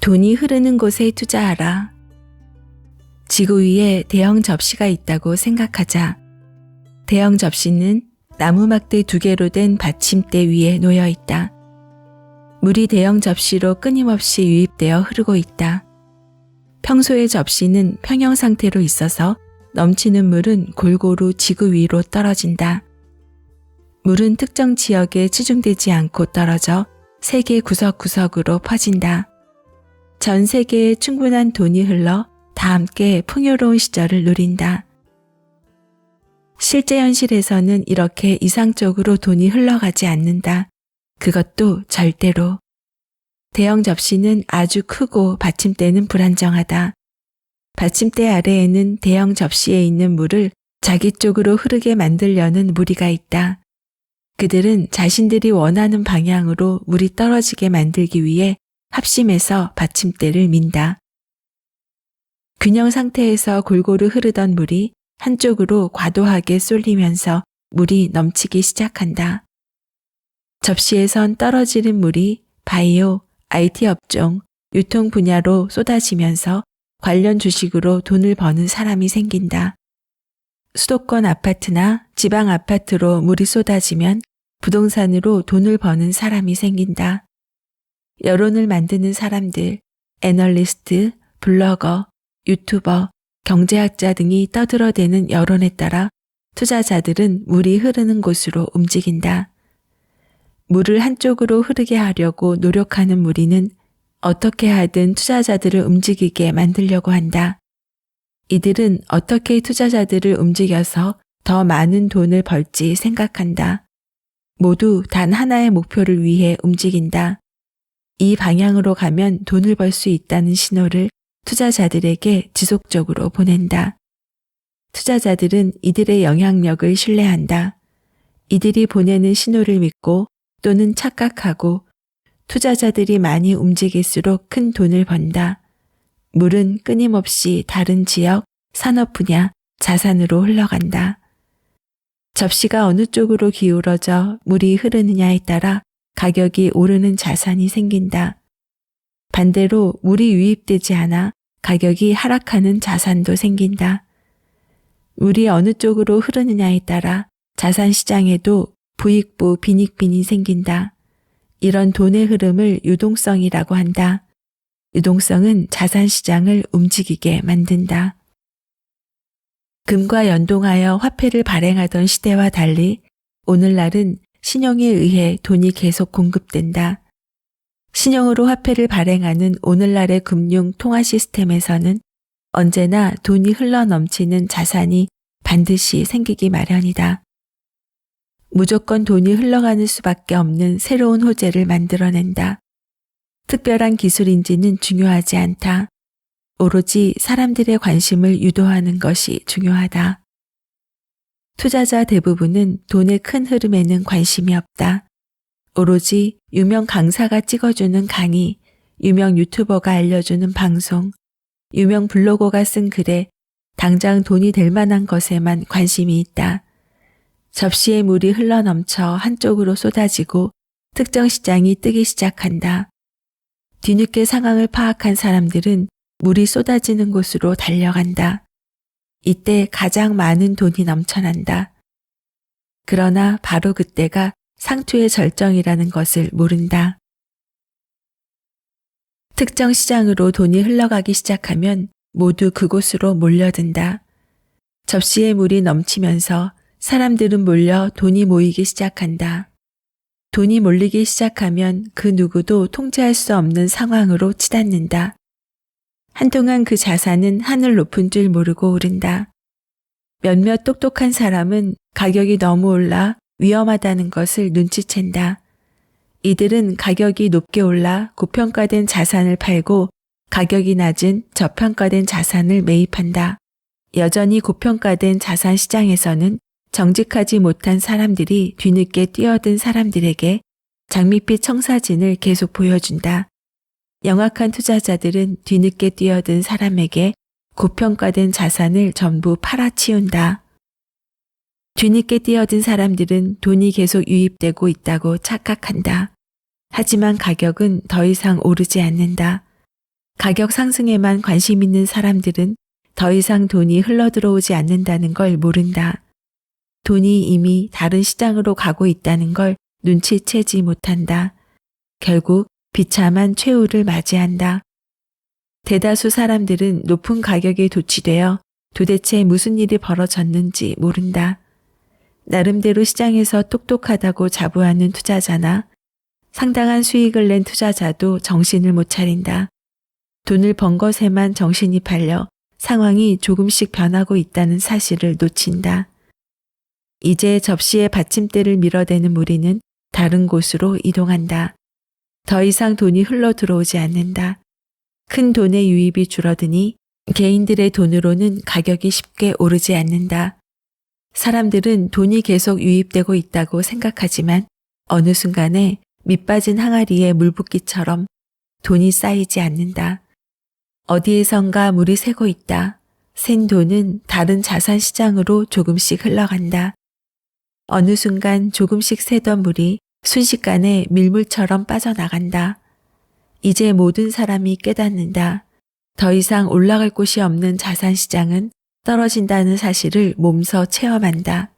돈이 흐르는 곳에 투자하라. 지구 위에 대형 접시가 있다고 생각하자. 대형 접시는 나무 막대 2개로 된 받침대 위에 놓여 있다. 물이 대형 접시로 끊임없이 유입되어 흐르고 있다. 평소의 접시는 평형 상태로 있어서 넘치는 물은 골고루 지구 위로 떨어진다. 물은 특정 지역에 치중되지 않고 떨어져 세계 구석구석으로 퍼진다. 전 세계에 충분한 돈이 흘러 다 함께 풍요로운 시절을 누린다. 실제 현실에서는 이렇게 이상적으로 돈이 흘러가지 않는다. 그것도 절대로. 대형 접시는 아주 크고 받침대는 불안정하다. 받침대 아래에는 대형 접시에 있는 물을 자기 쪽으로 흐르게 만들려는 무리가 있다. 그들은 자신들이 원하는 방향으로 물이 떨어지게 만들기 위해 합심해서 받침대를 민다. 균형 상태에서 골고루 흐르던 물이 한쪽으로 과도하게 쏠리면서 물이 넘치기 시작한다. 접시에선 떨어지는 물이 바이오, IT 업종, 유통 분야로 쏟아지면서 관련 주식으로 돈을 버는 사람이 생긴다. 수도권 아파트나 지방 아파트로 물이 쏟아지면 부동산으로 돈을 버는 사람이 생긴다. 여론을 만드는 사람들, 애널리스트, 블로거, 유튜버, 경제학자 등이 떠들어대는 여론에 따라 투자자들은 물이 흐르는 곳으로 움직인다. 물을 한쪽으로 흐르게 하려고 노력하는 무리는 어떻게 하든 투자자들을 움직이게 만들려고 한다. 이들은 어떻게 투자자들을 움직여서 더 많은 돈을 벌지 생각한다. 모두 단 하나의 목표를 위해 움직인다. 이 방향으로 가면 돈을 벌 수 있다는 신호를 투자자들에게 지속적으로 보낸다. 투자자들은 이들의 영향력을 신뢰한다. 이들이 보내는 신호를 믿고 또는 착각하고 투자자들이 많이 움직일수록 큰 돈을 번다. 물은 끊임없이 다른 지역, 산업 분야, 자산으로 흘러간다. 접시가 어느 쪽으로 기울어져 물이 흐르느냐에 따라 가격이 오르는 자산이 생긴다. 반대로 물이 유입되지 않아 가격이 하락하는 자산도 생긴다. 물이 어느 쪽으로 흐르느냐에 따라 자산 시장에도 부익부 빈익빈이 생긴다. 이런 돈의 흐름을 유동성이라고 한다. 유동성은 자산 시장을 움직이게 만든다. 금과 연동하여 화폐를 발행하던 시대와 달리 오늘날은 신용에 의해 돈이 계속 공급된다. 신용으로 화폐를 발행하는 오늘날의 금융 통화 시스템에서는 언제나 돈이 흘러넘치는 자산이 반드시 생기기 마련이다. 무조건 돈이 흘러가는 수밖에 없는 새로운 호재를 만들어낸다. 특별한 기술인지는 중요하지 않다. 오로지 사람들의 관심을 유도하는 것이 중요하다. 투자자 대부분은 돈의 큰 흐름에는 관심이 없다. 오로지 유명 강사가 찍어주는 강의, 유명 유튜버가 알려주는 방송, 유명 블로거가 쓴 글에 당장 돈이 될 만한 것에만 관심이 있다. 접시에 물이 흘러넘쳐 한쪽으로 쏟아지고 특정 시장이 뜨기 시작한다. 뒤늦게 상황을 파악한 사람들은 물이 쏟아지는 곳으로 달려간다. 이때 가장 많은 돈이 넘쳐난다. 그러나 바로 그때가 상투의 절정이라는 것을 모른다. 특정 시장으로 돈이 흘러가기 시작하면 모두 그곳으로 몰려든다. 접시에 물이 넘치면서 사람들은 몰려 돈이 모이기 시작한다. 돈이 몰리기 시작하면 그 누구도 통제할 수 없는 상황으로 치닫는다. 한동안 그 자산은 하늘 높은 줄 모르고 오른다. 몇몇 똑똑한 사람은 가격이 너무 올라 위험하다는 것을 눈치챈다. 이들은 가격이 높게 올라 고평가된 자산을 팔고 가격이 낮은 저평가된 자산을 매입한다. 여전히 고평가된 자산 시장에서는 정직하지 못한 사람들이 뒤늦게 뛰어든 사람들에게 장밋빛 청사진을 계속 보여준다. 영악한 투자자들은 뒤늦게 뛰어든 사람에게 고평가된 자산을 전부 팔아치운다. 뒤늦게 뛰어든 사람들은 돈이 계속 유입되고 있다고 착각한다. 하지만 가격은 더 이상 오르지 않는다. 가격 상승에만 관심 있는 사람들은 더 이상 돈이 흘러들어오지 않는다는 걸 모른다. 돈이 이미 다른 시장으로 가고 있다는 걸 눈치채지 못한다. 결국 비참한 최후를 맞이한다. 대다수 사람들은 높은 가격에 도취되어 도대체 무슨 일이 벌어졌는지 모른다. 나름대로 시장에서 똑똑하다고 자부하는 투자자나 상당한 수익을 낸 투자자도 정신을 못 차린다. 돈을 번 것에만 정신이 팔려 상황이 조금씩 변하고 있다는 사실을 놓친다. 이제 접시의 받침대를 밀어대는 무리는 다른 곳으로 이동한다. 더 이상 돈이 흘러 들어오지 않는다. 큰 돈의 유입이 줄어드니 개인들의 돈으로는 가격이 쉽게 오르지 않는다. 사람들은 돈이 계속 유입되고 있다고 생각하지만 어느 순간에 밑빠진 항아리에 물 붓기처럼 돈이 쌓이지 않는다. 어디에선가 물이 새고 있다. 샌 돈은 다른 자산 시장으로 조금씩 흘러간다. 어느 순간 조금씩 새던 물이 순식간에 밀물처럼 빠져나간다. 이제 모든 사람이 깨닫는다. 더 이상 올라갈 곳이 없는 자산 시장은 떨어진다는 사실을 몸소 체험한다.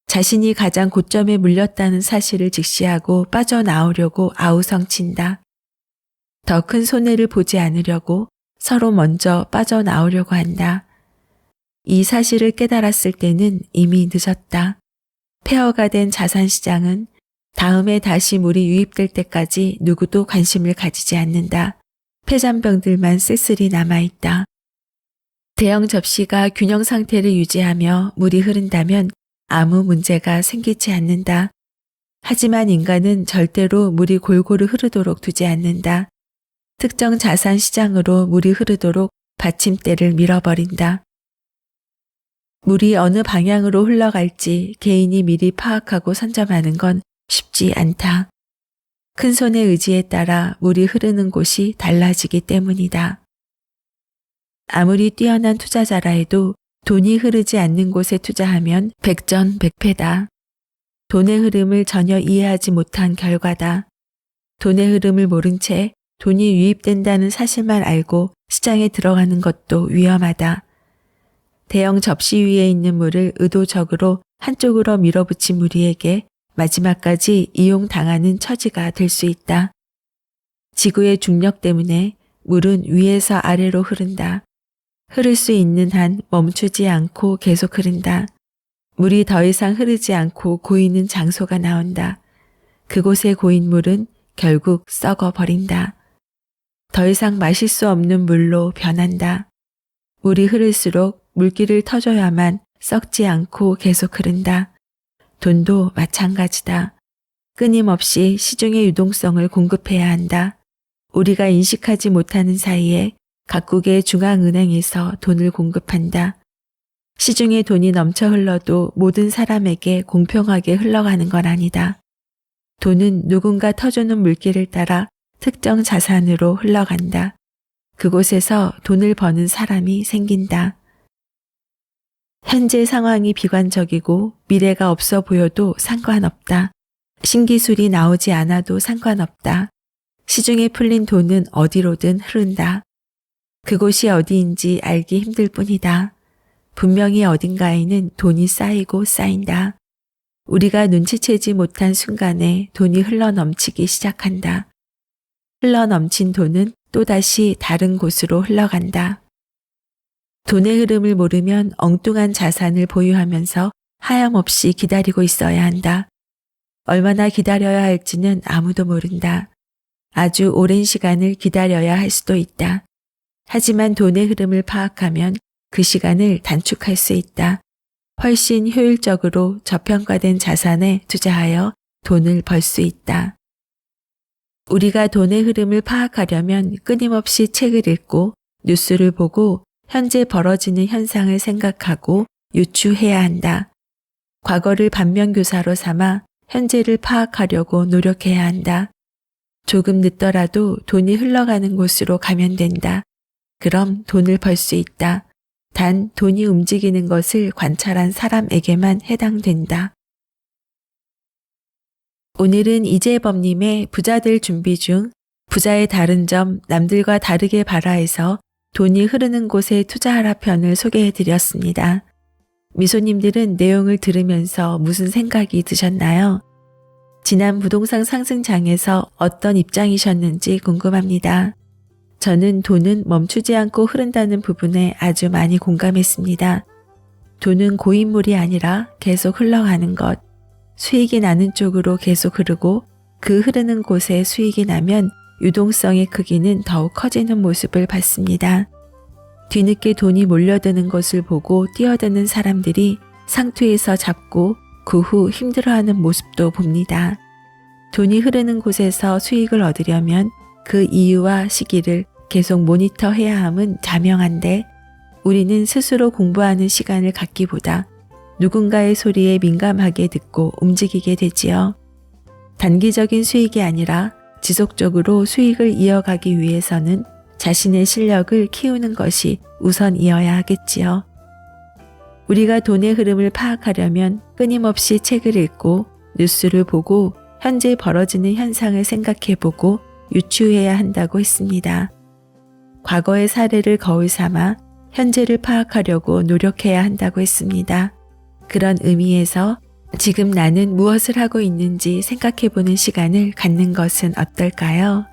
자신이 가장 고점에 물렸다는 사실을 직시하고 빠져나오려고 아우성친다. 더 큰 손해를 보지 않으려고 서로 먼저 빠져나오려고 한다. 이 사실을 깨달았을 때는 이미 늦었다. 폐허가 된 자산시장은 다음에 다시 물이 유입될 때까지 누구도 관심을 가지지 않는다. 폐잔병들만 쓸쓸히 남아있다. 대형 접시가 균형 상태를 유지하며 물이 흐른다면 아무 문제가 생기지 않는다. 하지만 인간은 절대로 물이 골고루 흐르도록 두지 않는다. 특정 자산 시장으로 물이 흐르도록 받침대를 밀어버린다. 물이 어느 방향으로 흘러갈지 개인이 미리 파악하고 선점하는 건 쉽지 않다. 큰 손의 의지에 따라 물이 흐르는 곳이 달라지기 때문이다. 아무리 뛰어난 투자자라 해도 돈이 흐르지 않는 곳에 투자하면 백전백패다. 돈의 흐름을 전혀 이해하지 못한 결과다. 돈의 흐름을 모른 채 돈이 유입된다는 사실만 알고 시장에 들어가는 것도 위험하다. 대형 접시 위에 있는 물을 의도적으로 한쪽으로 밀어붙인 무리에게 마지막까지 이용당하는 처지가 될 수 있다. 지구의 중력 때문에 물은 위에서 아래로 흐른다. 흐를 수 있는 한 멈추지 않고 계속 흐른다. 물이 더 이상 흐르지 않고 고이는 장소가 나온다. 그곳에 고인 물은 결국 썩어버린다. 더 이상 마실 수 없는 물로 변한다. 물이 흐를수록 물기를 터줘야만 썩지 않고 계속 흐른다. 돈도 마찬가지다. 끊임없이 시중의 유동성을 공급해야 한다. 우리가 인식하지 못하는 사이에 각국의 중앙은행에서 돈을 공급한다. 시중에 돈이 넘쳐 흘러도 모든 사람에게 공평하게 흘러가는 건 아니다. 돈은 누군가 터주는 물길을 따라 특정 자산으로 흘러간다. 그곳에서 돈을 버는 사람이 생긴다. 현재 상황이 비관적이고 미래가 없어 보여도 상관없다. 신기술이 나오지 않아도 상관없다. 시중에 풀린 돈은 어디로든 흐른다. 그곳이 어디인지 알기 힘들 뿐이다. 분명히 어딘가에는 돈이 쌓이고 쌓인다. 우리가 눈치채지 못한 순간에 돈이 흘러넘치기 시작한다. 흘러넘친 돈은 또다시 다른 곳으로 흘러간다. 돈의 흐름을 모르면 엉뚱한 자산을 보유하면서 하염없이 기다리고 있어야 한다. 얼마나 기다려야 할지는 아무도 모른다. 아주 오랜 시간을 기다려야 할 수도 있다. 하지만 돈의 흐름을 파악하면 그 시간을 단축할 수 있다. 훨씬 효율적으로 저평가된 자산에 투자하여 돈을 벌 수 있다. 우리가 돈의 흐름을 파악하려면 끊임없이 책을 읽고 뉴스를 보고 현재 벌어지는 현상을 생각하고 유추해야 한다. 과거를 반면교사로 삼아 현재를 파악하려고 노력해야 한다. 조금 늦더라도 돈이 흘러가는 곳으로 가면 된다. 그럼 돈을 벌 수 있다. 단 돈이 움직이는 것을 관찰한 사람에게만 해당된다. 오늘은 이재범님의 부자 될 준비 중 부자의 다른 점, 남들과 다르게 발화해서 돈이 흐르는 곳에 투자하라 편을 소개해 드렸습니다. 미소님들은 내용을 들으면서 무슨 생각이 드셨나요? 지난 부동산 상승장에서 어떤 입장이셨는지 궁금합니다. 저는 돈은 멈추지 않고 흐른다는 부분에 아주 많이 공감했습니다. 돈은 고인물이 아니라 계속 흘러가는 것, 수익이 나는 쪽으로 계속 흐르고 그 흐르는 곳에 수익이 나면 유동성의 크기는 더욱 커지는 모습을 봤습니다. 뒤늦게 돈이 몰려드는 것을 보고 뛰어드는 사람들이 상투에서 잡고 그 후 힘들어하는 모습도 봅니다. 돈이 흐르는 곳에서 수익을 얻으려면 그 이유와 시기를 계속 모니터해야 함은 자명한데 우리는 스스로 공부하는 시간을 갖기보다 누군가의 소리에 민감하게 듣고 움직이게 되지요. 단기적인 수익이 아니라 지속적으로 수익을 이어가기 위해서는 자신의 실력을 키우는 것이 우선이어야 하겠지요. 우리가 돈의 흐름을 파악하려면 끊임없이 책을 읽고 뉴스를 보고 현재 벌어지는 현상을 생각해보고 유추해야 한다고 했습니다. 과거의 사례를 거울 삼아 현재를 파악하려고 노력해야 한다고 했습니다. 그런 의미에서 지금 나는 무엇을 하고 있는지 생각해보는 시간을 갖는 것은 어떨까요?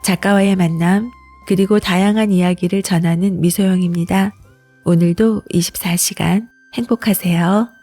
작가와의 만남, 그리고 다양한 이야기를 전하는 미소영입니다. 오늘도 24시간 행복하세요.